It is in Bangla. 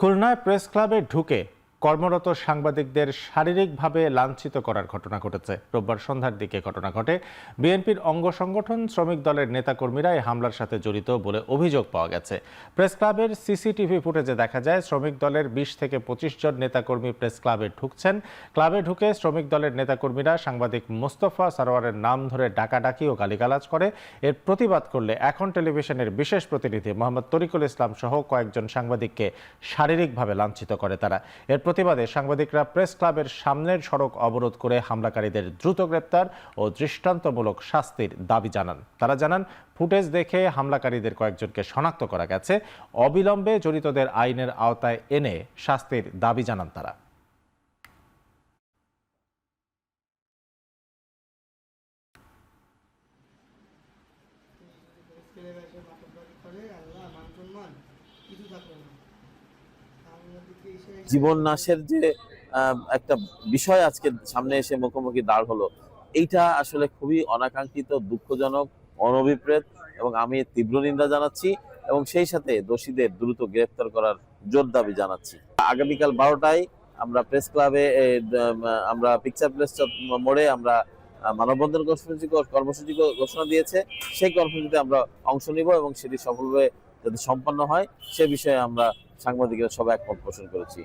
খুলনায় প্রেস ক্লাবে ঢুকে কর্মরত সাংবাদিকদের শারীরিকভাবে লাঞ্ছিত করার ঘটনা ঘটেছে। রোববার সন্ধ্যার দিকে ঘটনা ঘটে। বিএনপির অঙ্গ সংগঠন শ্রমিক দলের নেতাকর্মীরা এই হামলার সাথে জড়িত বলে অভিযোগ পাওয়া গেছে। প্রেস ক্লাবের সিসিটিভি ফুটেজে দেখা যায় শ্রমিক দলের ২০ থেকে ২৫ জন নেতাকর্মী প্রেস ক্লাবে ঢুকছেন। ক্লাবে ঢুকে শ্রমিক দলের নেতাকর্মীরা সাংবাদিক মোস্তফা সারোয়ারের নাম ধরে ডাকাডাকি ও গালিগালাজ করে। এর প্রতিবাদ করলে এখন টেলিভিশনের বিশেষ প্রতিনিধি মোহাম্মদ তরিকুল ইসলাম সহ কয়েকজন সাংবাদিককে শারীরিকভাবে লাঞ্ছিত করে তারা। এর প্রতিবাদে সাংবাদিকরা প্রেস ক্লাবের সামনের সড়ক অবরোধ করে হামলাকারীদের দ্রুত গ্রেপ্তার ও দৃষ্টান্তমূলক শাস্তির দাবি জানান। তারা জানান, ফুটেজ দেখে হামলাকারীদের কয়েকজনকে শনাক্ত করা গেছে। অবিলম্বে জড়িতদের আইনের আওতায় এনে শাস্তির দাবি জানান তারা। জীবন নাশের যে একটা বিষয় আজকে সামনে এসে মুখোমুখি দাঁড় হলো, এইটা আসলে খুবই অনাকাঙ্ক্ষিত, দুঃখজনক, অনভিপ্রেত এবং আমি তীব্র নিন্দা জানাচ্ছি এবং সেই সাথে দোষীদের দ্রুত গ্রেফতার করার জোর দাবি জানাচ্ছি। আগামীকাল 12টায় আমরা প্রেস ক্লাবে আমরা পিকচার প্রেস মোড়ে আমরা মানববন্ধন কর্মসূচি ঘোষণা দিয়েছে। সেই কর্মসূচিতে আমরা অংশ নিব এবং সেটি সফলভাবে যাতে সম্পন্ন হয় সে বিষয়ে আমরা সাংবাদিকরা সবাই একমত পোষণ করেছি।